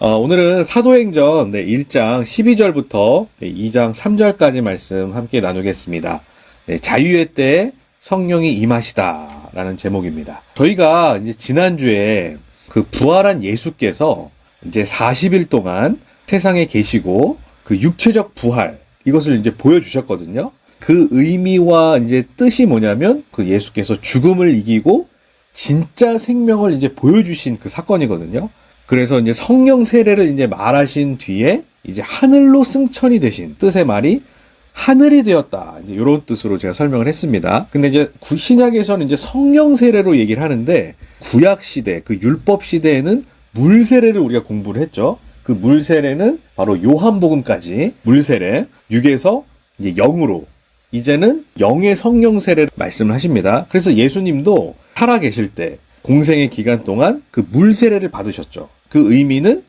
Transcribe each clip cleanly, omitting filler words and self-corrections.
오늘은 사도행전 1장 12절부터 2장 3절까지 말씀 함께 나누겠습니다. 자유의 때에 성령이 임하시다 라는 제목입니다. 저희가 이제 지난주에 그 부활한 예수께서 이제 40일 동안 세상에 계시고 그 육체적 부활 이것을 이제 보여주셨거든요. 그 의미와 이제 뜻이 뭐냐면 그 예수께서 죽음을 이기고 진짜 생명을 이제 보여주신 그 사건이거든요. 그래서 이제 성령 세례를 이제 말하신 뒤에 이제 하늘로 승천이 되신 뜻의 말이 하늘이 되었다. 이제 이런 뜻으로 제가 설명을 했습니다. 근데 이제 신약에서는 이제 성령 세례로 얘기를 하는데 구약 시대, 그 율법 시대에는 물 세례를 우리가 공부를 했죠. 그 물 세례는 바로 요한복음까지 물 세례 6에서 이제 0으로 이제는 영의 성령 세례를 말씀을 하십니다. 그래서 예수님도 살아 계실 때 공생의 기간 동안 그 물 세례를 받으셨죠. 그 의미는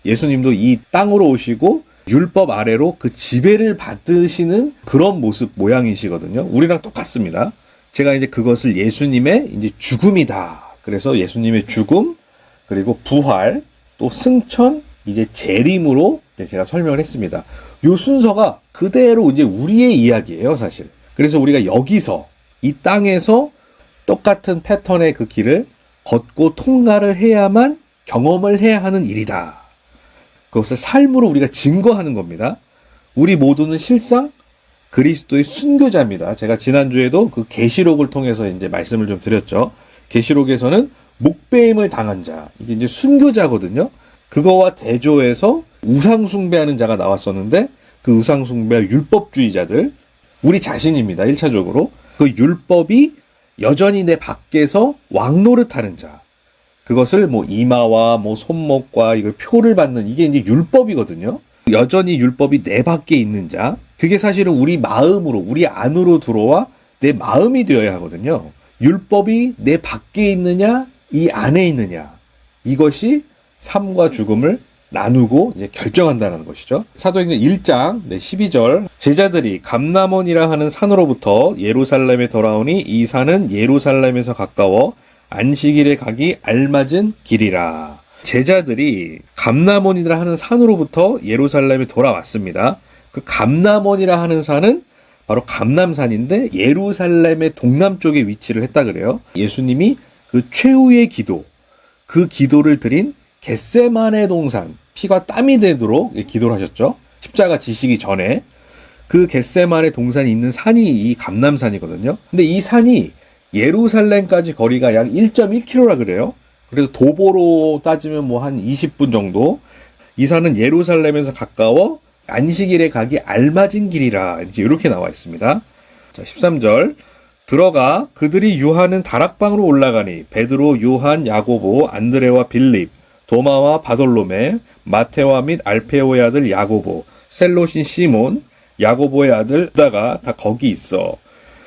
예수님도 이 땅으로 오시고 율법 아래로 그 지배를 받으시는 그런 모습 모양이시거든요. 우리랑 똑같습니다. 제가 이제 그것을 예수님의 이제 죽음이다. 그래서 예수님의 죽음, 그리고 부활, 또 승천, 이제 재림으로 제가 설명을 했습니다. 요 순서가 그대로 이제 우리의 이야기예요, 사실. 그래서 우리가 여기서 이 땅에서 똑같은 패턴의 그 길을 걷고 통과를 해야만 경험을 해야 하는 일이다. 그것을 삶으로 우리가 증거하는 겁니다. 우리 모두는 실상 그리스도의 순교자입니다. 제가 지난주에도 그 계시록을 통해서 이제 말씀을 좀 드렸죠. 계시록에서는 목배임을 당한 자, 이게 이제 순교자거든요. 그거와 대조해서 우상 숭배하는 자가 나왔었는데 그 우상 숭배와 율법주의자들, 우리 자신입니다. 1차적으로. 그 율법이 여전히 내 밖에서 왕노릇하는 자. 그것을 뭐 이마와 뭐 손목과 이걸 표를 받는 이게 이제 율법이거든요. 여전히 율법이 내 밖에 있는 자. 그게 사실은 우리 마음으로, 우리 안으로 들어와 내 마음이 되어야 하거든요. 율법이 내 밖에 있느냐, 이 안에 있느냐. 이것이 삶과 죽음을 나누고 이제 결정한다는 것이죠. 사도행전 1장 12절 제자들이 감람원이라 하는 산으로부터 예루살렘에 돌아오니 이 산은 예루살렘에서 가까워 안식일에 가기 알맞은 길이라. 제자들이 감람원이라 하는 산으로부터 예루살렘에 돌아왔습니다. 그 감람원이라 하는 산은 바로 감람산인데 예루살렘의 동남쪽에 위치를 했다 그래요. 예수님이 그 최후의 기도, 그 기도를 드린 겟세마네 동산, 피가 땀이 되도록 기도를 하셨죠. 십자가 지시기 전에. 그 겟세마네 동산이 있는 산이 이 감람산이거든요. 근데 이 산이 예루살렘까지 거리가 약 1.1km라 그래요. 그래서 도보로 따지면 뭐 한 20분 정도. 이 산은 예루살렘에서 가까워 안식일에 가기 알맞은 길이라 이렇게 나와 있습니다. 자, 13절. 들어가 그들이 유하는 다락방으로 올라가니 베드로, 요한, 야고보, 안드레와 빌립, 도마와 바돌로메, 마테와 및 알페오의 아들 야고보, 셀롯인 시몬, 야고보의 아들 유다가 다 거기 있어.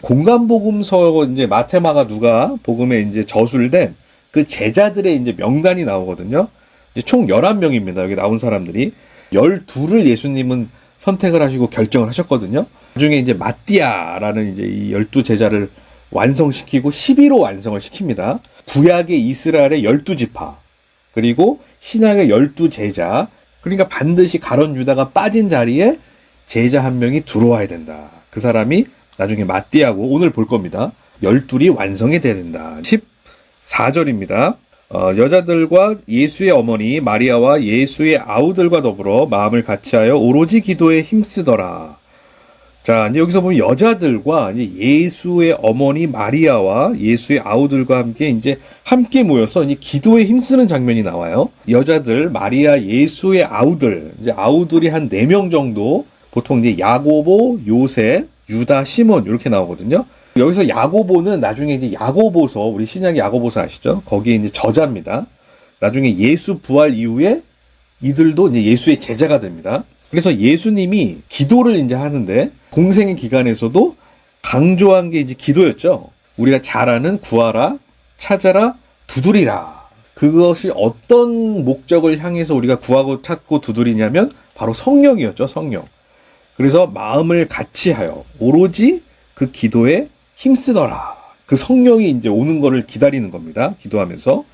공간복음서 이제 마테마가 누가 복음에 이제 저술된 그 제자들의 이제 명단이 나오거든요. 이제 총 11명입니다. 여기 나온 사람들이 12를 예수님은 선택을 하시고 결정을 하셨거든요. 그중에 이제 마띠아라는 이제 이 12 제자를 완성시키고 12로 완성을 시킵니다. 구약의 이스라엘의 12지파, 그리고 신약의 12 제자, 그러니까 반드시 가룟 유다가 빠진 자리에 제자 한 명이 들어와야 된다. 그 사람이 나중에 마띠아고 오늘 볼 겁니다. 12이 완성이 돼야 된다. 14절입니다. 여자들과 예수의 어머니 마리아와 예수의 아우들과 더불어 마음을 같이하여 오로지 기도에 힘쓰더라. 자, 이제 여기서 보면 여자들과 이제 예수의 어머니 마리아와 예수의 아우들과 함께 모여서 이제 기도에 힘쓰는 장면이 나와요. 여자들, 마리아, 예수의 아우들, 이제 아우들이 한 4명 정도, 보통 이제 야고보, 요셉, 유다, 시몬 이렇게 나오거든요. 여기서 야고보는 나중에 이제 야고보서, 우리 신약의 야고보서 아시죠? 거기에 이제 저자입니다. 나중에 예수 부활 이후에 이들도 이제 예수의 제자가 됩니다. 그래서 예수님이 기도를 이제 하는데 공생의 기간에서도 강조한 게 이제 기도였죠. 우리가 잘 아는 구하라, 찾아라, 두드리라. 그것이 어떤 목적을 향해서 우리가 구하고 찾고 두드리냐면 바로 성령이었죠, 성령. 그래서 마음을 같이하여 오로지 그 기도에 힘쓰더라. 그 성령이 이제 오는 거를 기다리는 겁니다. 기도하면서.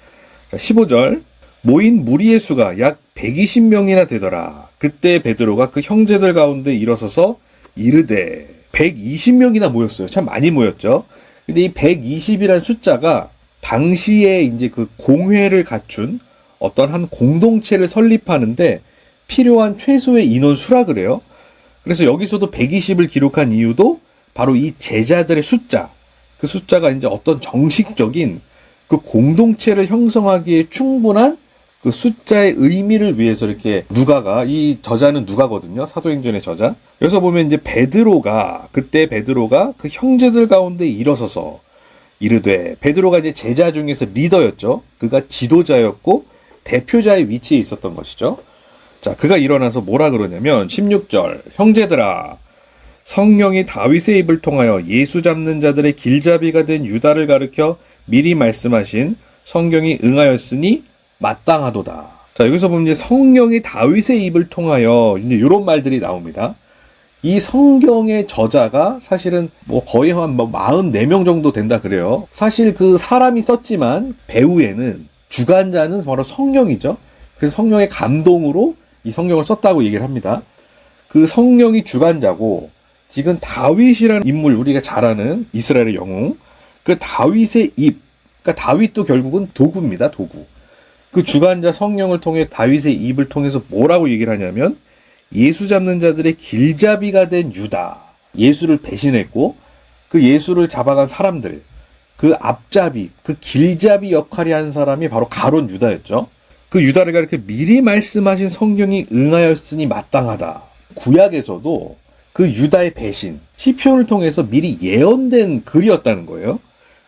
자, 15절. 모인 무리의 수가 약 120명이나 되더라. 그때 베드로가 그 형제들 가운데 일어서서 이르되 120명이나 모였어요. 참 많이 모였죠. 근데 이 120이라는 숫자가 당시에 이제 그 공회를 갖춘 어떤 한 공동체를 설립하는데 필요한 최소의 인원수라 그래요. 그래서 여기서도 120을 기록한 이유도 바로 이 제자들의 숫자, 그 숫자가 이제 어떤 정식적인 그 공동체를 형성하기에 충분한 그 숫자의 의미를 위해서 이렇게 누가가, 이 저자는 누가거든요. 사도행전의 저자. 여기서 보면 이제 그때 베드로가 그 형제들 가운데 일어서서 이르되, 베드로가 이제 제자 중에서 리더였죠. 그가 지도자였고 대표자의 위치에 있었던 것이죠. 자, 그가 일어나서 뭐라 그러냐면 16절, 형제들아, 성령이 다윗의 입을 통하여 예수 잡는 자들의 길잡이가 된 유다를 가르쳐 미리 말씀하신 성경이 응하였으니 마땅하도다. 자, 여기서 보면 이제 성령이 다윗의 입을 통하여 이제 이런 말들이 나옵니다. 이 성경의 저자가 사실은 뭐 거의 한 44명 정도 된다 그래요. 사실 그 사람이 썼지만 배후에는 주관자는 바로 성령이죠. 그래서 성령의 감동으로 이 성경을 썼다고 얘기를 합니다. 그 성령이 주관자고, 지금 다윗이라는 인물, 우리가 잘 아는 이스라엘의 영웅, 그 다윗의 입, 그러니까 다윗도 결국은 도구입니다. 도구. 그 주관자 성령을 통해 다윗의 입을 통해서 뭐라고 얘기를 하냐면 예수 잡는 자들의 길잡이가 된 유다. 예수를 배신했고 그 예수를 잡아간 사람들, 그 앞잡이, 그 길잡이 역할이 한 사람이 바로 가룟 유다였죠. 그 유다를 가리켜 미리 말씀하신 성경이 응하였으니 마땅하다. 구약에서도 그 유다의 배신, 시편을 통해서 미리 예언된 글이었다는 거예요.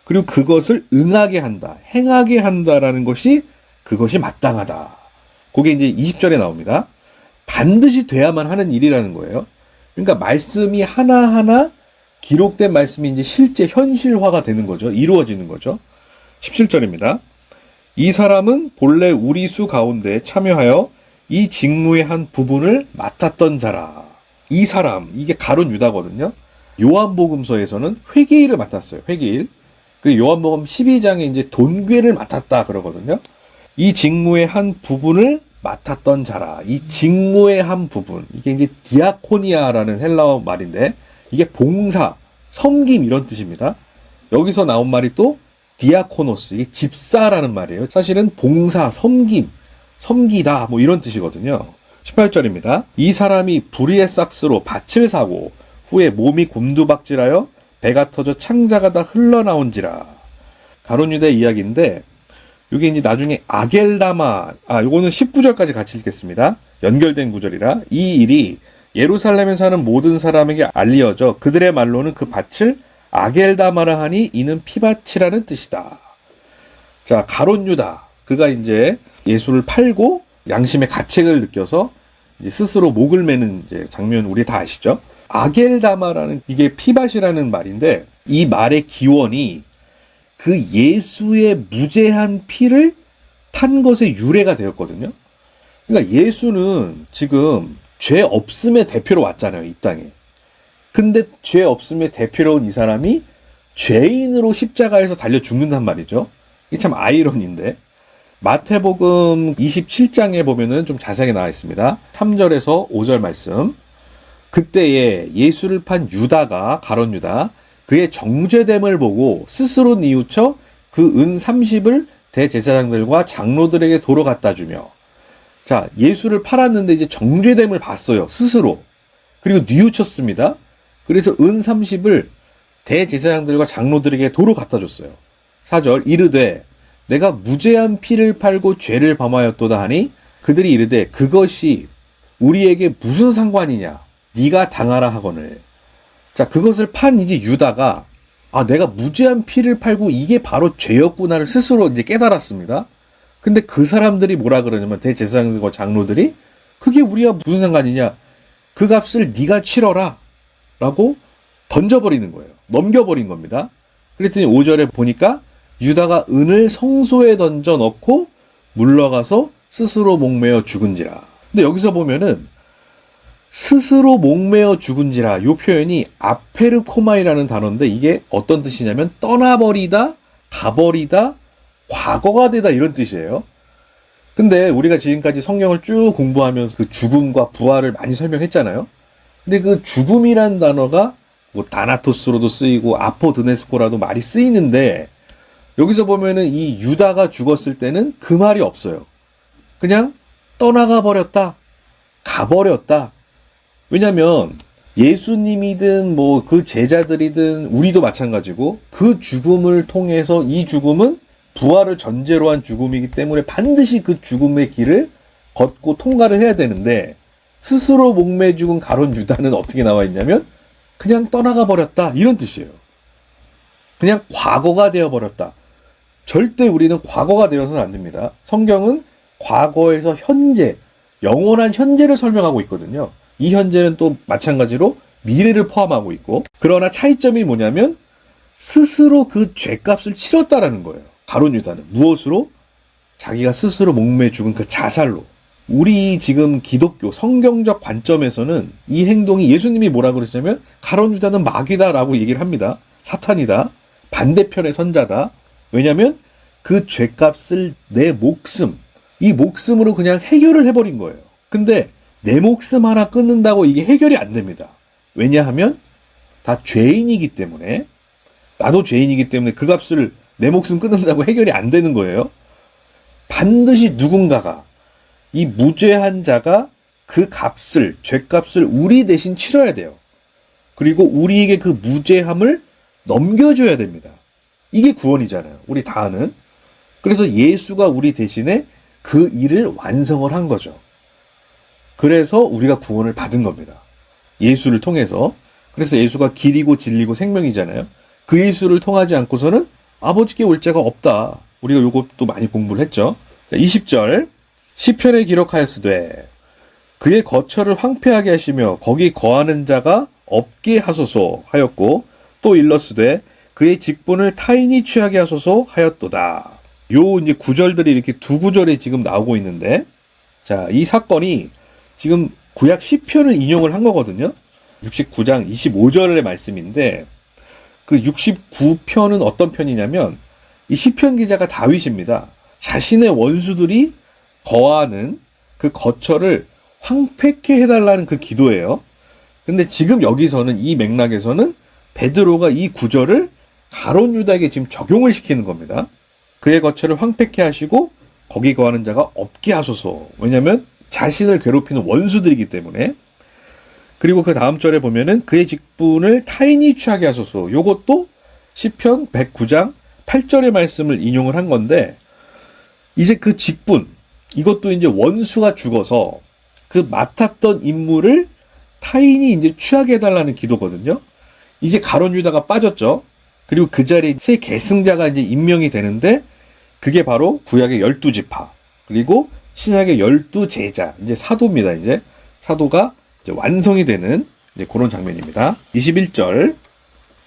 그리고 그것을 응하게 한다, 행하게 한다라는 것이 그것이 마땅하다. 그게 이제 20절에 나옵니다. 반드시 돼야만 하는 일이라는 거예요. 그러니까 말씀이 하나하나 기록된 말씀이 이제 실제 현실화가 되는 거죠. 이루어지는 거죠. 17절입니다. 이 사람은 본래 우리 수 가운데 참여하여 이 직무의 한 부분을 맡았던 자라. 이 사람, 이게 가룟 유다거든요. 요한복음서에서는 회계일을 맡았어요. 회계일. 그 요한복음 12장에 이제 돈괴를 맡았다 그러거든요. 이 직무의 한 부분을 맡았던 자라. 이 직무의 한 부분. 이게 이제 디아코니아라는 헬라어 말인데, 이게 봉사, 섬김 이런 뜻입니다. 여기서 나온 말이 또 디아코노스, 이게 집사라는 말이에요. 사실은 봉사, 섬김, 섬기다 뭐 이런 뜻이거든요. 18절입니다. 이 사람이 불의의 싹스로 밭을 사고 후에 몸이 곤두박질하여 배가 터져 창자가 다 흘러나온지라. 가룟 유다의 이야기인데, 이게 이제 나중에 아겔다마, 요거는 19절까지 같이 읽겠습니다. 연결된 구절이라. 이 일이 예루살렘에 사는 모든 사람에게 알리어져 그들의 말로는 그 밭을 아겔다마라 하니 이는 피밭이라는 뜻이다. 자, 가룟 유다, 그가 이제 예수를 팔고 양심의 가책을 느껴서 이제 스스로 목을 매는 이제 장면 우리 다 아시죠? 아겔다마라는, 이게 피밭이라는 말인데, 이 말의 기원이 그 예수의 무죄한 피를 탄 것의 유래가 되었거든요. 그러니까 예수는 지금 죄 없음의 대표로 왔잖아요, 이 땅에. 근데 죄 없음의 대표로 온 이 사람이 죄인으로 십자가에서 달려 죽는단 말이죠. 이게 참 아이러니인데, 마태복음 27장에 보면은 좀 자세하게 나와 있습니다. 3절에서 5절 말씀. 그때에 예수를 판 유다가, 가룟 유다, 그의 정죄됨을 보고 스스로 뉘우쳐 그 은 30을 대제사장들과 장로들에게 도로 갖다 주며, 자, 예수를 팔았는데 이제 정죄됨을 봤어요, 스스로. 그리고 뉘우쳤습니다. 그래서 은 30을 대제사장들과 장로들에게 도로 갖다 줬어요. 4절, 이르되 내가 무죄한 피를 팔고 죄를 범하였도다 하니 그들이 이르되 그것이 우리에게 무슨 상관이냐, 네가 당하라 하거늘. 자, 그것을 판 이제 유다가, 내가 무죄한 피를 팔고 이게 바로 죄였구나를 스스로 이제 깨달았습니다. 근데 그 사람들이 뭐라 그러냐면, 대제사장들과 장로들이 그게 우리가 무슨 상관이냐, 그 값을 네가 치러라 라고 던져버리는 거예요. 넘겨버린 겁니다. 그랬더니 5절에 보니까 유다가 은을 성소에 던져 넣고 물러가서 스스로 목매어 죽은지라. 근데 여기서 보면은 스스로 목매어 죽은지라, 이 표현이 아페르코마이라는 단어인데, 이게 어떤 뜻이냐면 떠나버리다, 가버리다, 과거가 되다 이런 뜻이에요. 근데 우리가 지금까지 성경을 쭉 공부하면서 그 죽음과 부활을 많이 설명했잖아요. 근데 그 죽음이란 단어가 뭐 다나토스로도 쓰이고 아포드네스코라도 말이 쓰이는데, 여기서 보면은 이 유다가 죽었을 때는 그 말이 없어요. 그냥 떠나가 버렸다, 가버렸다. 왜냐면 예수님이든 뭐 그 제자들이든 우리도 마찬가지고, 그 죽음을 통해서 이 죽음은 부활을 전제로 한 죽음이기 때문에 반드시 그 죽음의 길을 걷고 통과를 해야 되는데, 스스로 목매 죽은 가룟 유다는 어떻게 나와 있냐면 그냥 떠나가 버렸다, 이런 뜻이에요. 그냥 과거가 되어 버렸다. 절대 우리는 과거가 되어서는 안 됩니다. 성경은 과거에서 현재, 영원한 현재를 설명하고 있거든요. 이 현재는 또 마찬가지로 미래를 포함하고 있고, 그러나 차이점이 뭐냐면 스스로 그 죄값을 치렀다라는 거예요. 가룟 유다는 무엇으로? 자기가 스스로 목매 죽은 그 자살로. 우리 지금 기독교 성경적 관점에서는 이 행동이, 예수님이 뭐라 그러시냐면 가룟 유다는 마귀다라고 얘기를 합니다. 사탄이다. 반대편의 선자다. 왜냐하면 그 죄값을 내 목숨, 이 목숨으로 그냥 해결을 해버린 거예요. 근데 내 목숨 하나 끊는다고 이게 해결이 안 됩니다. 왜냐하면 다 죄인이기 때문에, 나도 죄인이기 때문에 그 값을 내 목숨 끊는다고 해결이 안 되는 거예요. 반드시 누군가가, 이 무죄한 자가 그 값을, 죄값을 우리 대신 치러야 돼요. 그리고 우리에게 그 무죄함을 넘겨줘야 됩니다. 이게 구원이잖아요. 우리 다 아는. 그래서 예수가 우리 대신에 그 일을 완성을 한 거죠. 그래서 우리가 구원을 받은 겁니다. 예수를 통해서. 그래서 예수가 길이고 진리고 생명이잖아요. 그 예수를 통하지 않고서는 아버지께 올 자가 없다. 우리가 요것도 많이 공부를 했죠. 20절 시편에 기록하였으되 그의 거처를 황폐하게 하시며 거기 거하는 자가 없게 하소서 하였고, 또 일렀으되 그의 직분을 타인이 취하게 하소서 하였도다. 요 이제 구절들이 이렇게 두 구절이 지금 나오고 있는데, 자, 이 사건이 지금 구약 시편을 인용을 한 거거든요. 69장 25절의 말씀인데, 그 69편은 어떤 편이냐면 이 시편 기자가 다윗입니다. 자신의 원수들이 거하는 그 거처를 황폐케 해달라는 그 기도예요. 근데 지금 여기서는, 이 맥락에서는 베드로가 이 구절을 가룟 유다에게 지금 적용을 시키는 겁니다. 그의 거처를 황폐케 하시고 거기 거하는 자가 없게 하소서. 왜냐하면 자신을 괴롭히는 원수들이기 때문에. 그리고 그 다음 절에 보면은 그의 직분을 타인이 취하게 하소서. 요것도 시편 109장 8절의 말씀을 인용을 한 건데, 이제 그 직분, 이것도 이제 원수가 죽어서 그 맡았던 임무를 타인이 이제 취하게 해달라는 기도거든요. 이제 가룟 유다가 빠졌죠. 그리고 그 자리에 새 계승자가 이제 임명이 되는데, 그게 바로 구약의 12지파, 그리고 신약의 12제자, 이제 사도입니다. 이제 사도가 이제 완성이 되는 이제 그런 장면입니다. 21절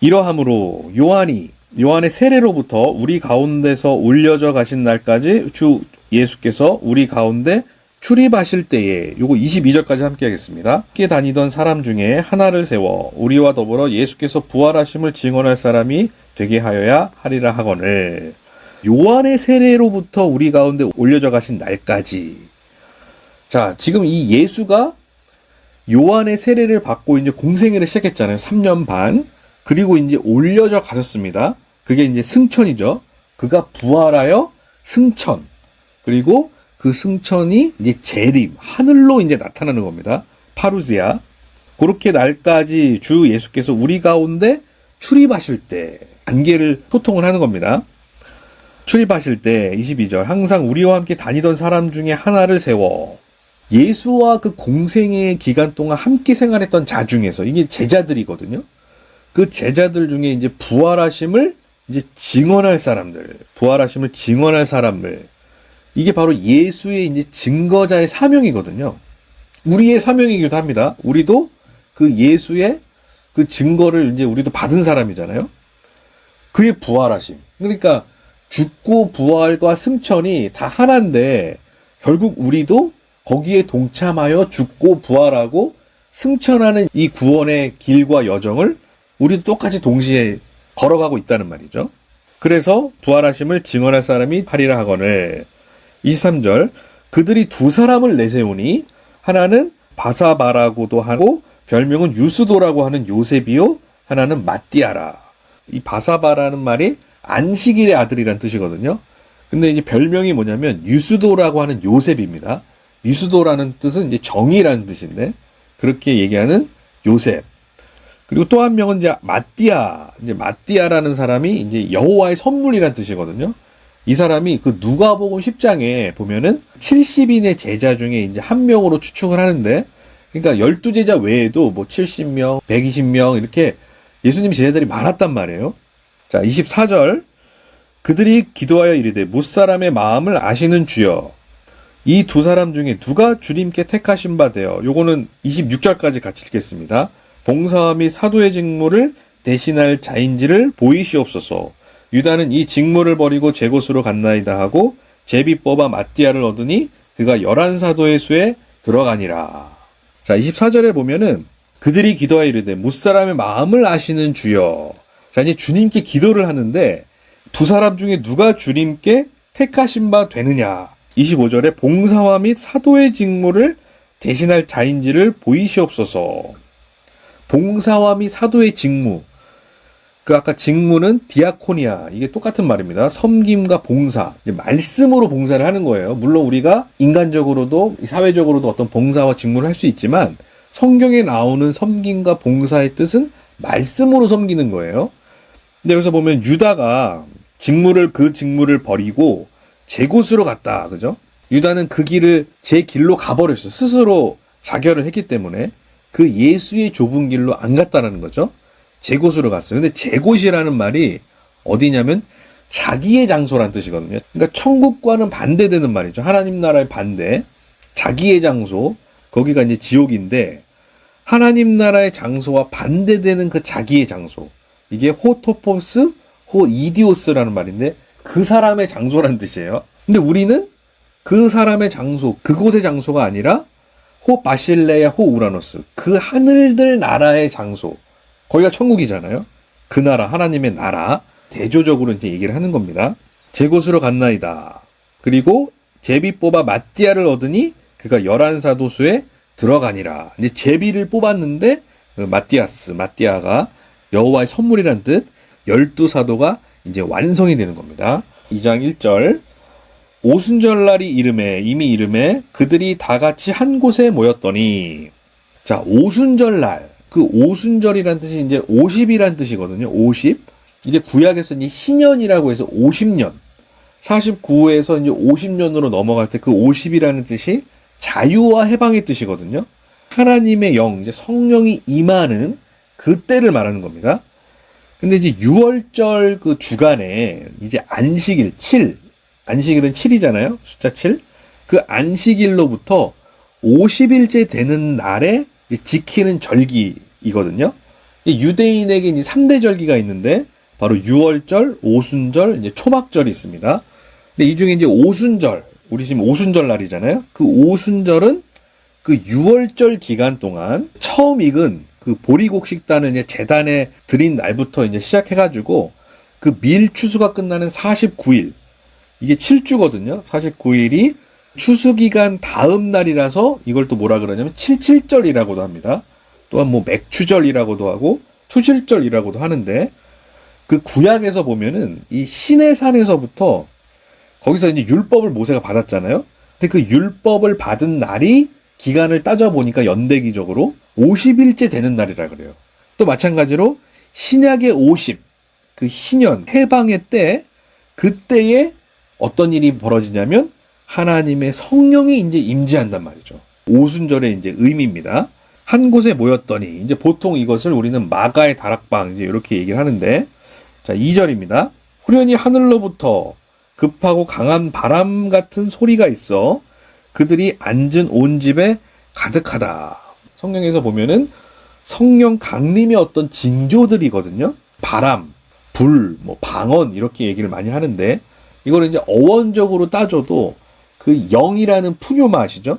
이러함으로 요한의 세례로부터 우리 가운데서 올려져 가신 날까지 주 예수께서 우리 가운데 출입하실 때에, 요거 22절까지 함께 하겠습니다. 함께 다니던 사람 중에 하나를 세워 우리와 더불어 예수께서 부활하심을 증언할 사람이 되게 하여야 하리라 하거늘. 요한의 세례로부터 우리 가운데 올려져 가신 날까지. 자, 지금 이 예수가 요한의 세례를 받고 이제 공생애를 시작했잖아요. 3년 반. 그리고 이제 올려져 가셨습니다. 그게 이제 승천이죠. 그가 부활하여 승천. 그리고 그 승천이 이제 재림, 하늘로 이제 나타나는 겁니다. 파루지아. 그렇게 날까지 주 예수께서 우리 가운데 출입하실 때 관계를 소통을 하는 겁니다. 출입하실 때 22절 항상 우리와 함께 다니던 사람 중에 하나를 세워. 예수와 그 공생의 기간 동안 함께 생활했던 자 중에서, 이게 제자들이거든요. 그 제자들 중에 이제 부활하심을 이제 증언할 사람들, 부활하심을 증언할 사람들, 이게 바로 예수의 이제 증거자의 사명이거든요. 우리의 사명이기도 합니다. 우리도 그 예수의 그 증거를 이제 우리도 받은 사람이잖아요. 그의 부활하심. 그러니까 죽고 부활과 승천이 다 하나인데, 결국 우리도 거기에 동참하여 죽고 부활하고 승천하는 이 구원의 길과 여정을 우리도 똑같이 동시에 걸어가고 있다는 말이죠. 그래서 부활하심을 증언할 사람이 하리라 하거늘. 23절 그들이 두 사람을 내세우니 하나는 바사바라고도 하고 별명은 유스도라고 하는 요셉이요 하나는 마띠아라. 이 바사바라는 말이 안식일의 아들이란 뜻이거든요. 근데 이제 별명이 뭐냐면 유스도라고 하는 요셉입니다. 유스도라는 뜻은 이제 정의라는 뜻인데 그렇게 얘기하는 요셉. 그리고 또 한 명은 이제 마띠아. 이제 마띠아라는 사람이 이제 여호와의 선물이란 뜻이거든요. 이 사람이 그 누가복음 10장에 보면은 70인의 제자 중에 이제 한 명으로 추측을 하는데, 그러니까 12제자 외에도 뭐 70명, 120명 이렇게 예수님 제자들이 많았단 말이에요. 자, 24절. 그들이 기도하여 이르되 무사람의 마음을 아시는 주여. 이 두 사람 중에 누가 주님께 택하신 바 되어. 요거는 26절까지 같이 읽겠습니다. 봉사와 및 사도의 직무를 대신할 자인지를 보이시옵소서. 유다는 이 직무를 버리고 제 곳으로 갔나이다 하고 제비 뽑아 마띠아를 얻으니 그가 11사도의 수에 들어가니라. 자, 24절에 보면은 그들이 기도하여 이르되 무사람의 마음을 아시는 주여. 자, 이제 주님께 기도를 하는데 두 사람 중에 누가 주님께 택하신 바 되느냐. 25절에 봉사와 및 사도의 직무를 대신할 자인지를 보이시옵소서. 봉사와 및 사도의 직무. 그 아까 직무는 디아코니아. 이게 똑같은 말입니다. 섬김과 봉사. 말씀으로 봉사를 하는 거예요. 물론 우리가 인간적으로도 사회적으로도 어떤 봉사와 직무를 할 수 있지만 성경에 나오는 섬김과 봉사의 뜻은 말씀으로 섬기는 거예요. 근데 여기서 보면 유다가 그 직무를 버리고 제 곳으로 갔다. 그죠? 유다는 그 길을 제 길로 가버렸어. 스스로 자결을 했기 때문에 그 예수의 좁은 길로 안 갔다라는 거죠. 제 곳으로 갔어요. 근데 제 곳이라는 말이 어디냐면 자기의 장소란 뜻이거든요. 그러니까 천국과는 반대되는 말이죠. 하나님 나라의 반대. 자기의 장소. 거기가 이제 지옥인데 하나님 나라의 장소와 반대되는 그 자기의 장소. 이게 호토포스, 호이디오스라는 말인데 그 사람의 장소란 뜻이에요. 근데 우리는 그 사람의 장소, 그곳의 장소가 아니라 호 바실레야 호 우라노스. 그 하늘들 나라의 장소. 거기가 천국이잖아요. 그 나라, 하나님의 나라. 대조적으로 이제 얘기를 하는 겁니다. 제 곳으로 갔나이다. 그리고 제비 뽑아 마띠아를 얻으니 그가 11사도 수에 들어가니라. 이제 제비를 뽑았는데 마띠아가 여호와의 선물이란 뜻 12사도가 이제 완성이 되는 겁니다. 2장 1절. 오순절날이 이미 이름에 그들이 다 같이 한 곳에 모였더니. 자, 오순절날. 그 오순절이란 뜻이 이제 50이란 뜻이거든요. 50. 이게 구약에서 이제 희년이라고 해서 50년. 49에서 이제 50년으로 넘어갈 때 그 50이라는 뜻이 자유와 해방의 뜻이거든요. 하나님의 영, 이제 성령이 임하는 그때를 말하는 겁니다. 근데 이제 6월절 그 주간에 이제 안식일 7. 안식일은 7이잖아요. 숫자 7. 그 안식일로부터 50일째 되는 날에 지키는 절기이거든요. 유대인에게 이제 3대 절기가 있는데 바로 6월절, 오순절, 이제 초막절이 있습니다. 근데 이 중에 이제 오순절, 우리 지금 오순절 날이잖아요. 그 오순절은 그 6월절 기간 동안 처음 익은 그 보리곡 식단을 이제 제단에 드린 날부터 이제 시작해가지고 그 밀 추수가 끝나는 49일. 이게 7주거든요. 49일이 추수기간 다음 날이라서 이걸 또 뭐라 그러냐면 77절이라고도 합니다. 또한 뭐 맥추절이라고도 하고 초실절이라고도 하는데 그 구약에서 보면은 이 시내산에서부터 거기서 이제 율법을 모세가 받았잖아요. 근데 그 율법을 받은 날이 기간을 따져보니까 연대기적으로 50일째 되는 날이라 그래요. 또 마찬가지로 신약의 50, 그 희년, 해방의 때, 그때에 어떤 일이 벌어지냐면 하나님의 성령이 이제 임재한단 말이죠. 오순절의 이제 의미입니다. 한 곳에 모였더니, 이제 보통 이것을 우리는 마가의 다락방, 이제 이렇게 얘기를 하는데, 자, 2절입니다. 후련히 하늘로부터 급하고 강한 바람 같은 소리가 있어 그들이 앉은 온 집에 가득하다. 성경에서 보면은 성령 강림의 어떤 징조들이거든요. 바람, 불, 뭐 방언 이렇게 얘기를 많이 하는데 이거를 이제 어원적으로 따져도 그 영이라는 푸뉴마 아시죠?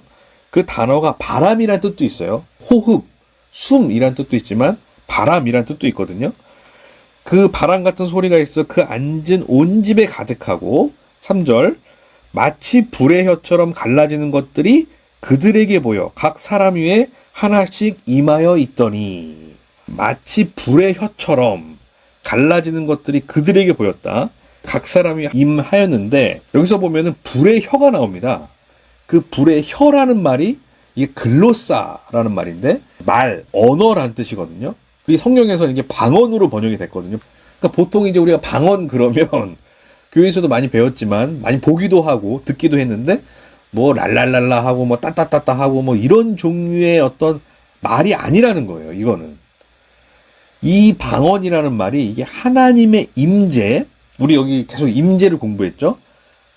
그 단어가 바람이라는 뜻도 있어요. 호흡, 숨이라는 뜻도 있지만 바람이라는 뜻도 있거든요. 그 바람 같은 소리가 있어 그 앉은 온 집에 가득하고 3절 마치 불의 혀처럼 갈라지는 것들이 그들에게 보여 각 사람 위에 하나씩 임하여 있더니, 마치 불의 혀처럼 갈라지는 것들이 그들에게 보였다. 각 사람이 임하였는데, 여기서 보면은 불의 혀가 나옵니다. 그 불의 혀라는 말이 이게 글로사라는 말인데, 말, 언어란 뜻이거든요. 이 성경에서는 이게 방언으로 번역이 됐거든요. 그러니까 보통 이제 우리가 방언 그러면 교회에서도 많이 배웠지만 많이 보기도 하고 듣기도 했는데, 뭐 랄랄랄라 하고 뭐 따따따따 하고 뭐 이런 종류의 어떤 말이 아니라는 거예요. 이거는 이 방언이라는 말이 이게 하나님의 임재, 우리 여기 계속 임재를 공부했죠.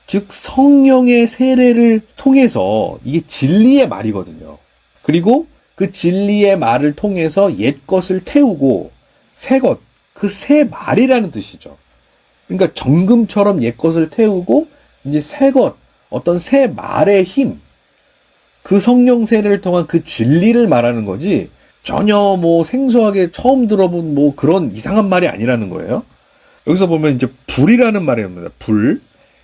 즉 성령의 세례를 통해서 이게 진리의 말이거든요. 그리고 그 진리의 말을 통해서 옛 것을 태우고 새 것, 그 새 말이라는 뜻이죠. 그러니까 정금처럼 옛 것을 태우고 이제 새 것, 어떤 새 말의 힘, 그 성령 세례를 통한 그 진리를 말하는 거지, 전혀 뭐 생소하게 처음 들어본 뭐 그런 이상한 말이 아니라는 거예요. 여기서 보면 이제 불이라는 말이 옵니다. 불.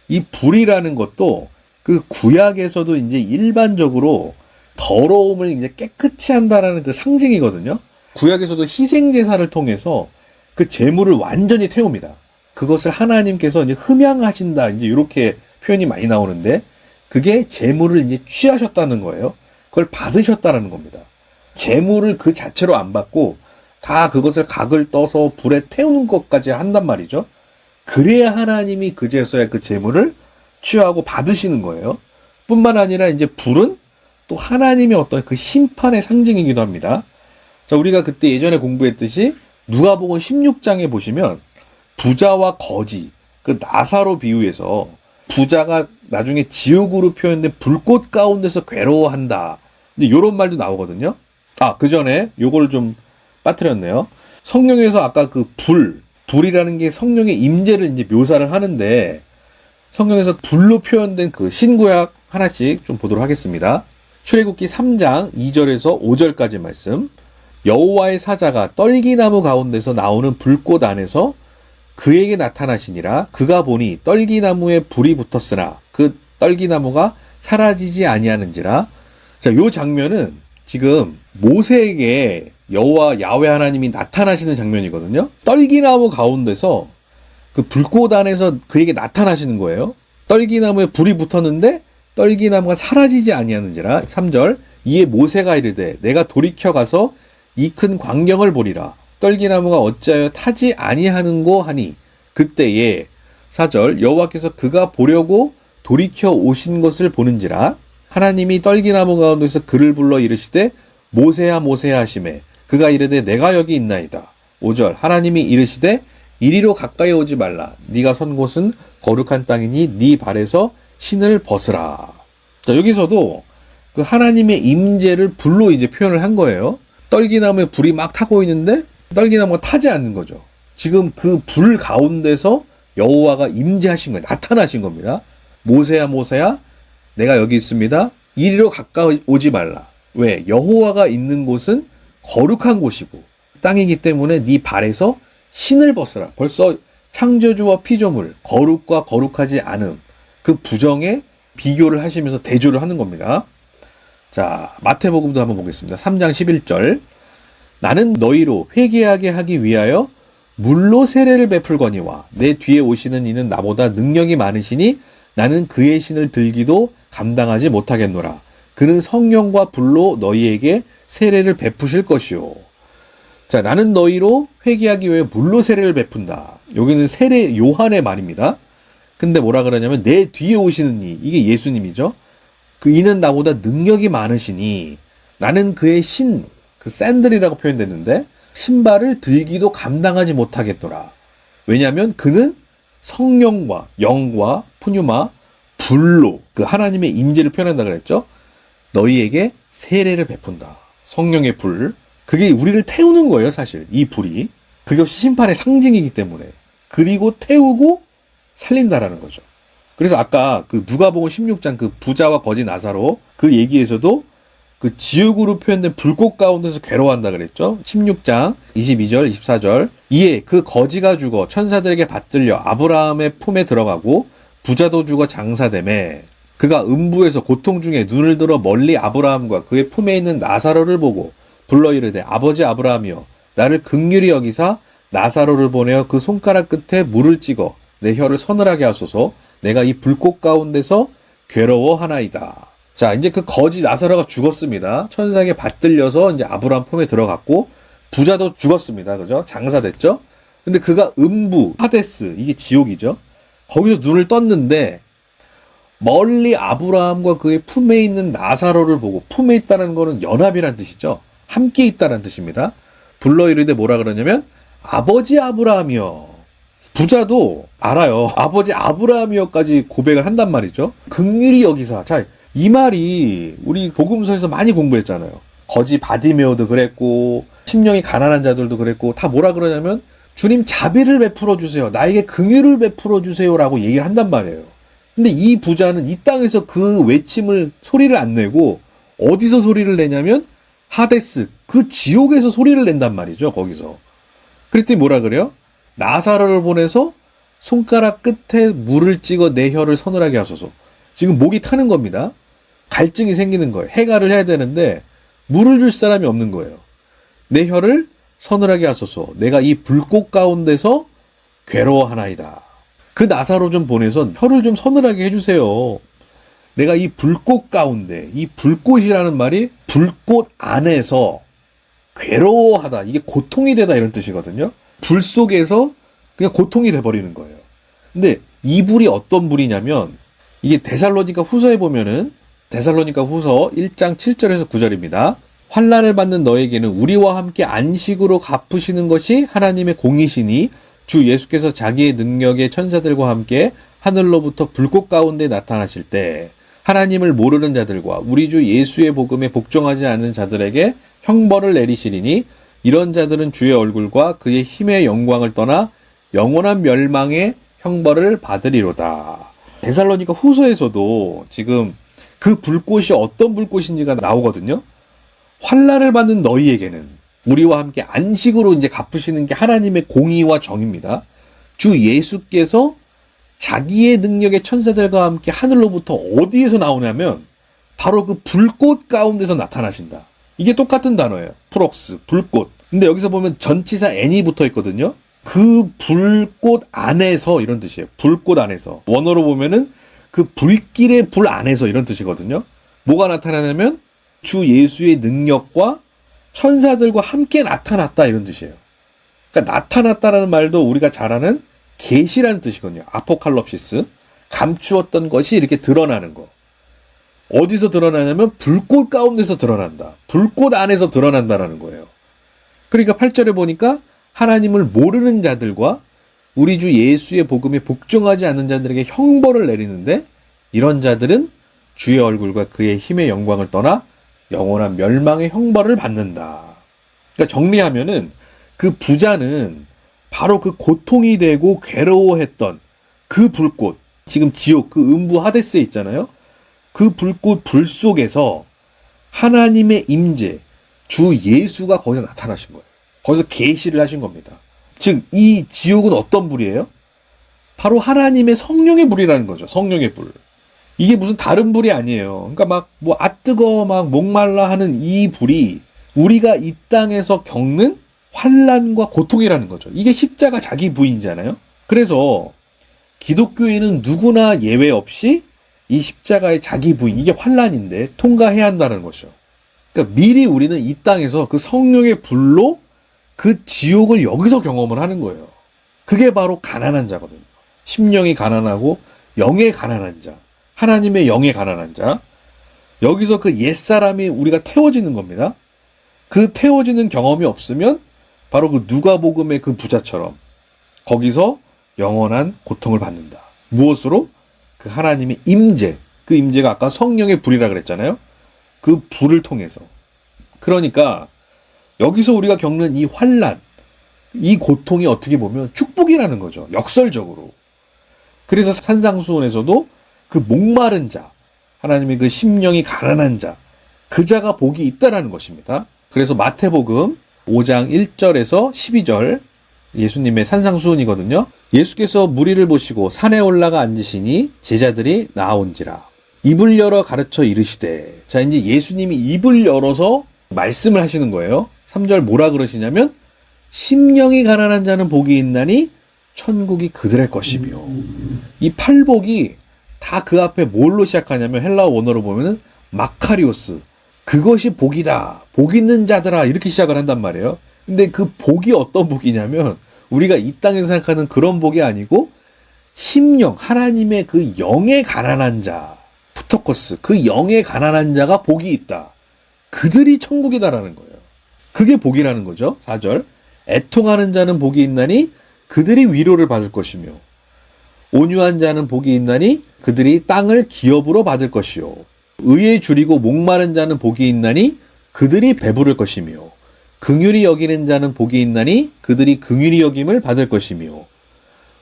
이 불이라는 것도 그 구약에서도 이제 일반적으로 더러움을 이제 깨끗이 한다라는 그 상징이거든요. 구약에서도 희생제사를 통해서 그 재물을 완전히 태웁니다. 그것을 하나님께서 이제 흠양하신다, 이제 이렇게 표현이 많이 나오는데, 그게 재물을 이제 취하셨다는 거예요. 그걸 받으셨다는 겁니다. 재물을 그 자체로 안 받고 다 그것을 각을 떠서 불에 태우는 것까지 한단 말이죠. 그래야 하나님이 그제서야 그 재물을 취하고 받으시는 거예요. 뿐만 아니라 이제 불은 또 하나님의 어떤 그 심판의 상징이기도 합니다. 자, 우리가 그때 예전에 공부했듯이 누가복음 16장에 보시면 부자와 거지, 그 나사로 비유에서 부자가 나중에 지옥으로 표현된 불꽃 가운데서 괴로워한다, 이런 말도 나오거든요. 아, 그 전에 요걸 좀 빠뜨렸네요. 성령에서 아까 그 불이라는 게 성령의 임재를 이제 묘사를 하는데, 성경에서 불로 표현된 그 신구약 하나씩 좀 보도록 하겠습니다. 출애굽기 3장 2절에서 5절까지 말씀. 여호와의 사자가 떨기나무 가운데서 나오는 불꽃 안에서 그에게 나타나시니라. 그가 보니 떨기나무에 불이 붙었으나 그 떨기나무가 사라지지 아니하는지라. 자, 요 장면은 지금 모세에게 여호와 야훼 하나님이 나타나시는 장면이거든요. 떨기나무 가운데서 그 불꽃 안에서 그에게 나타나시는 거예요. 떨기나무에 불이 붙었는데 떨기나무가 사라지지 아니하는지라. 3절. 이에 모세가 이르되 내가 돌이켜 가서 이 큰 광경을 보리라. 떨기나무가 어찌하여 타지 아니하는고 하니 그때에 4절. 여호와께서 그가 보려고 돌이켜 오신 것을 보는지라. 하나님이 떨기나무 가운데서 그를 불러 이르시되 모세야 모세야 하시매 그가 이르되 내가 여기 있나이다. 5절. 하나님이 이르시되 이리로 가까이 오지 말라. 네가 선 곳은 거룩한 땅이니 네 발에서 신을 벗으라. 자, 여기서도 그 하나님의 임재를 불로 이제 표현을 한 거예요. 떨기나무에 불이 막 타고 있는데 떨기나무가 타지 않는 거죠. 지금 그 불 가운데서 여호와가 임재하신 거예요. 나타나신 겁니다. 모세야 모세야 내가 여기 있습니다. 이리로 가까이 오지 말라. 왜? 여호와가 있는 곳은 거룩한 곳이고 땅이기 때문에 네 발에서 신을 벗으라. 벌써 창조주와 피조물, 거룩과 거룩하지 않음, 그 부정에 비교를 하시면서 대조를 하는 겁니다. 자, 마태복음도 한번 보겠습니다. 3장 11절. 나는 너희로 회개하게 하기 위하여 물로 세례를 베풀거니와 내 뒤에 오시는 이는 나보다 능력이 많으시니 나는 그의 신을 들기도 감당하지 못하겠노라. 그는 성령과 불로 너희에게 세례를 베푸실 것이요. 자, 나는 너희로 회개하기 위해 물로 세례를 베푼다. 여기는 세례 요한의 말입니다. 근데 뭐라 그러냐면 내 뒤에 오시는 이, 이게 예수님이죠. 그 이는 나보다 능력이 많으시니 나는 그의 신, 그 샌들이라고 표현됐는데 신발을 들기도 감당하지 못하겠더라. 왜냐하면 그는 성령과 영과 푸뉴마, 불로 그 하나님의 임재를 표현한다 그랬죠. 너희에게 세례를 베푼다. 성령의 불. 그게 우리를 태우는 거예요, 사실. 이 불이. 그것이 심판의 상징이기 때문에. 그리고 태우고 살린다라는 거죠. 그래서 아까 그 누가복음 16장 그 부자와 거지 나사로 그 얘기에서도 그 지옥으로 표현된 불꽃 가운데서 괴로워한다 그랬죠. 16장 22절 24절. 이에 그 거지가 죽어 천사들에게 받들려 아브라함의 품에 들어가고 부자도 죽어 장사되매 그가 음부에서 고통 중에 눈을 들어 멀리 아브라함과 그의 품에 있는 나사로를 보고 불러 이르되 아버지 아브라함이여 나를 긍휼히 여기사 나사로를 보내어 그 손가락 끝에 물을 찍어 내 혀를 서늘하게 하소서 내가 이 불꽃 가운데서 괴로워하나이다. 자, 이제 그 거지 나사로가 죽었습니다. 천사에게 받들려서 이제 아브라함 품에 들어갔고 부자도 죽었습니다. 그죠? 장사됐죠? 근데 그가 음부, 하데스, 이게 지옥이죠? 거기서 눈을 떴는데 멀리 아브라함과 그의 품에 있는 나사로를 보고 품에 있다는 거는 연합이란 뜻이죠. 함께 있다는 뜻입니다. 불러 이르되 뭐라 그러냐면 아버지 아브라함이여. 부자도 알아요. 아버지 아브라함이여까지 고백을 한단 말이죠. 긍휼히 여기사. 자, 이 말이 우리 복음서에서 많이 공부했잖아요. 거지 바디메오도 그랬고 심령이 가난한 자들도 그랬고 다 뭐라 그러냐면 주님 자비를 베풀어 주세요. 나에게 긍휼을 베풀어 주세요라고 얘기를 한단 말이에요. 근데 이 부자는 이 땅에서 그 외침을 소리를 안 내고 어디서 소리를 내냐면 하데스 그 지옥에서 소리를 낸단 말이죠. 거기서. 그랬더니 뭐라 그래요? 나사로를 보내서 손가락 끝에 물을 찍어 내 혀를 서늘하게 하소서. 지금 목이 타는 겁니다. 갈증이 생기는 거예요. 해가를 해야 되는데 물을 줄 사람이 없는 거예요. 내 혀를 서늘하게 하소서. 내가 이 불꽃 가운데서 괴로워하나이다. 그 나사로 좀 보내서 혀를 좀 서늘하게 해주세요. 내가 이 불꽃 가운데, 이 불꽃이라는 말이 불꽃 안에서 괴로워하다. 이게 고통이 되다 이런 뜻이거든요. 불 속에서 그냥 고통이 돼버리는 거예요. 근데 이 불이 어떤 불이냐면 이게 데살로니가 후서에 보면은 데살로니가 후서 1장 7절에서 9절입니다. 환난을 받는 너에게는 우리와 함께 안식으로 갚으시는 것이 하나님의 공이시니 주 예수께서 자기의 능력의 천사들과 함께 하늘로부터 불꽃 가운데 나타나실 때 하나님을 모르는 자들과 우리 주 예수의 복음에 복종하지 않는 자들에게 형벌을 내리시리니 이런 자들은 주의 얼굴과 그의 힘의 영광을 떠나 영원한 멸망의 형벌을 받으리로다. 데살로니가 후서에서도 지금 그 불꽃이 어떤 불꽃인지가 나오거든요. 환난을 받는 너희에게는 우리와 함께 안식으로 이제 갚으시는 게 하나님의 공의와 정입니다. 주 예수께서 자기의 능력의 천사들과 함께 하늘로부터 어디에서 나오냐면 바로 그 불꽃 가운데서 나타나신다. 이게 똑같은 단어예요. 프록스, 불꽃. 근데 여기서 보면 전치사 n이 붙어 있거든요. 그 불꽃 안에서 이런 뜻이에요. 불꽃 안에서. 원어로 보면은 그 불길의 불 안에서 이런 뜻이거든요. 뭐가 나타나냐면 주 예수의 능력과 천사들과 함께 나타났다 이런 뜻이에요. 그러니까 나타났다라는 말도 우리가 잘 아는 계시라는 뜻이거든요. 아포칼립시스. 감추었던 것이 이렇게 드러나는 거. 어디서 드러나냐면 불꽃 가운데서 드러난다. 불꽃 안에서 드러난다라는 거예요. 그러니까 8절에 보니까 하나님을 모르는 자들과 우리 주 예수의 복음에 복종하지 않는 자들에게 형벌을 내리는데 이런 자들은 주의 얼굴과 그의 힘의 영광을 떠나 영원한 멸망의 형벌을 받는다. 그러니까 정리하면은 그 부자는 바로 그 고통이 되고 괴로워했던 그 불꽃, 지금 지옥 그 음부 하데스에 있잖아요. 그 불꽃 불 속에서 하나님의 임재, 주 예수가 거기서 나타나신 거예요. 거기서 계시를 하신 겁니다. 즉 이 지옥은 어떤 불이에요? 바로 하나님의 성령의 불이라는 거죠. 성령의 불. 이게 무슨 다른 불이 아니에요. 그러니까 막 뭐 뜨거워 막 목말라 하는 이 불이 우리가 이 땅에서 겪는 환난과 고통이라는 거죠. 이게 십자가 자기 부인이잖아요. 그래서 기독교인은 누구나 예외 없이 이 십자가의 자기 부인, 이게 환난인데 통과해야 한다는 것이죠. 그러니까 미리 우리는 이 땅에서 그 성령의 불로 그 지옥을 여기서 경험을 하는 거예요. 그게 바로 가난한 자거든요. 심령이 가난하고 영의 가난한 자, 하나님의 영의 가난한 자. 여기서 그 옛사람이 우리가 태워지는 겁니다. 그 태워지는 경험이 없으면 바로 그 누가복음의 그 부자처럼 거기서 영원한 고통을 받는다. 무엇으로? 그 하나님의 임재, 그 임재가 아까 성령의 불이라 그랬잖아요. 그 불을 통해서. 그러니까 여기서 우리가 겪는 이 환난, 이 고통이 어떻게 보면 축복이라는 거죠. 역설적으로. 그래서 산상수훈에서도 그 목마른 자, 하나님의 그 심령이 가난한 자, 그 자가 복이 있다라는 것입니다. 그래서 마태복음 5장 1절에서 12절 예수님의 산상수훈이거든요. 예수께서 무리를 보시고 산에 올라가 앉으시니 제자들이 나아온지라. 입을 열어 가르쳐 이르시되. 자, 이제 예수님이 입을 열어서 말씀을 하시는 거예요. 3절 뭐라 그러시냐면 심령이 가난한 자는 복이 있나니 천국이 그들의 것이며. 이 팔복이 다 그 앞에 뭘로 시작하냐면 헬라어 원어로 보면은 마카리오스. 그것이 복이다. 복 있는 자들아. 이렇게 시작을 한단 말이에요. 근데 그 복이 어떤 복이냐면 우리가 이 땅에서 생각하는 그런 복이 아니고 심령, 하나님의 그 영에 가난한 자, 푸토코스, 그 영에 가난한 자가 복이 있다. 그들이 천국이다라는 거예요. 그게 복이라는 거죠. 4절. 애통하는 자는 복이 있나니 그들이 위로를 받을 것이며 온유한 자는 복이 있나니 그들이 땅을 기업으로 받을 것이요. 의에 줄이고 목마른 자는 복이 있나니 그들이 배부를 것이며 긍휼히 여기는 자는 복이 있나니 그들이 긍휼히 여김을 받을 것이며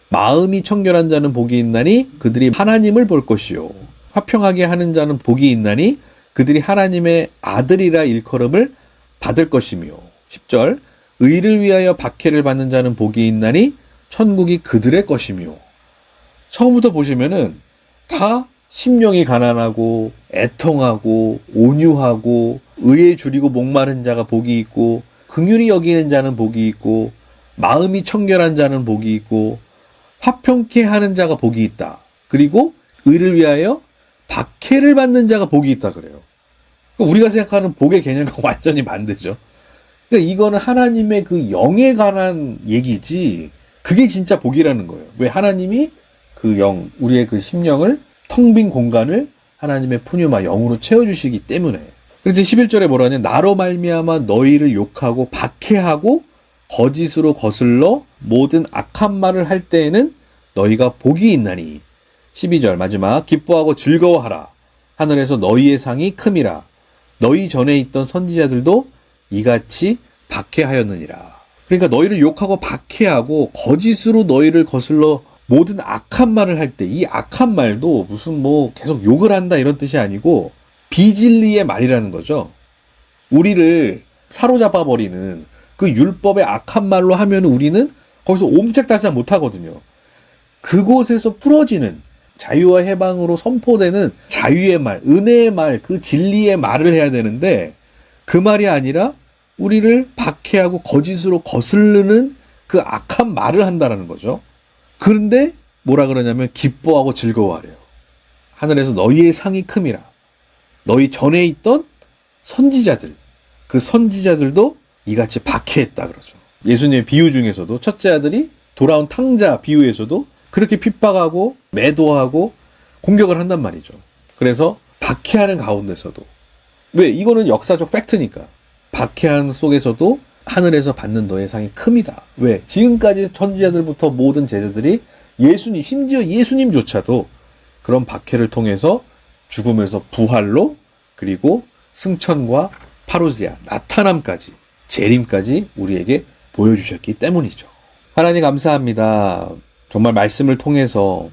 마음이 청결한 자는 복이 있나니 그들이 하나님을 볼 것이요. 화평하게 하는 자는 복이 있나니 그들이 하나님의 아들이라 일컬음을 받을 것이며 10절. 의를 위하여 박해를 받는 자는 복이 있나니 천국이 그들의 것이며. 처음부터 보시면은 다 심령이 가난하고 애통하고 온유하고 의에 줄이고 목마른 자가 복이 있고 긍휼히 여기는 자는 복이 있고 마음이 청결한 자는 복이 있고 화평케 하는 자가 복이 있다. 그리고 의를 위하여 박해를 받는 자가 복이 있다 그래요. 우리가 생각하는 복의 개념과 완전히 반대죠. 그러니까 이거는 하나님의 그 영에 관한 얘기지 그게 진짜 복이라는 거예요. 왜 하나님이 그 영, 우리의 그 심령을 텅 빈 공간을 하나님의 푸뉴마 영으로 채워주시기 때문에. 그래서 11절에 뭐라냐? 나로 말미암아 너희를 욕하고 박해하고 거짓으로 거슬러 모든 악한 말을 할 때에는 너희가 복이 있나니. 12절 마지막. 기뻐하고 즐거워하라. 하늘에서 너희의 상이 큼이라. 너희 전에 있던 선지자들도 이같이 박해하였느니라. 그러니까 너희를 욕하고 박해하고 거짓으로 너희를 거슬러 모든 악한 말을 할 때 이 악한 말도 무슨 뭐 계속 욕을 한다 이런 뜻이 아니고 비진리의 말이라는 거죠. 우리를 사로잡아 버리는 그 율법의 악한 말로 하면 우리는 거기서 옴짝달싹 못 하거든요. 그곳에서 풀어지는 자유와 해방으로 선포되는 자유의 말, 은혜의 말, 그 진리의 말을 해야 되는데 그 말이 아니라 우리를 박해하고 거짓으로 거스르는 그 악한 말을 한다라는 거죠. 그런데 뭐라 그러냐면 기뻐하고 즐거워하래요. 하늘에서 너희의 상이 큼이라. 너희 전에 있던 선지자들, 그 선지자들도 이같이 박해했다 그러죠. 예수님의 비유 중에서도 첫째 아들이 돌아온 탕자 비유에서도 그렇게 핍박하고 매도하고 공격을 한단 말이죠. 그래서 박해하는 가운데서도 왜? 이거는 역사적 팩트니까. 박해한 속에서도 하늘에서 받는 너의 상이 큼이다. 왜? 지금까지 선지자들부터 모든 제자들이 예수님, 심지어 예수님조차도 그런 박해를 통해서 죽음에서 부활로 그리고 승천과 파루시아, 나타남까지, 재림까지 우리에게 보여주셨기 때문이죠. 하나님 감사합니다. 정말 말씀을 통해서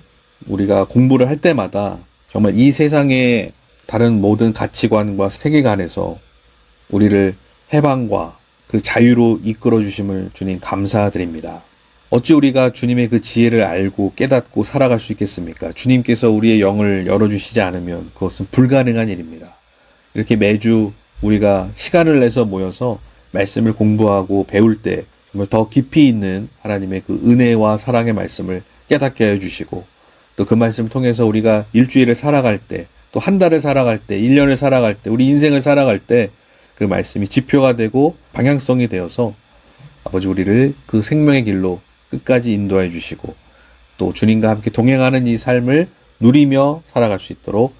우리가 공부를 할 때마다 정말 이 세상의 다른 모든 가치관과 세계관에서 우리를 해방과 그 자유로 이끌어 주심을 주님 감사드립니다. 어찌 우리가 주님의 그 지혜를 알고 깨닫고 살아갈 수 있겠습니까? 주님께서 우리의 영을 열어주시지 않으면 그것은 불가능한 일입니다. 이렇게 매주 우리가 시간을 내서 모여서 말씀을 공부하고 배울 때 정말 더 깊이 있는 하나님의 그 은혜와 사랑의 말씀을 깨닫게 해주시고 또 그 말씀을 통해서 우리가 일주일을 살아갈 때 또 한 달을 살아갈 때 1년을 살아갈 때 우리 인생을 살아갈 때 그 말씀이 지표가 되고 방향성이 되어서 아버지 우리를 그 생명의 길로 끝까지 인도해 주시고 또 주님과 함께 동행하는 이 삶을 누리며 살아갈 수 있도록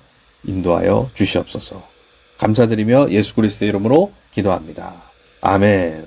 인도하여 주시옵소서. 감사드리며 예수 그리스도의 이름으로 기도합니다. 아멘.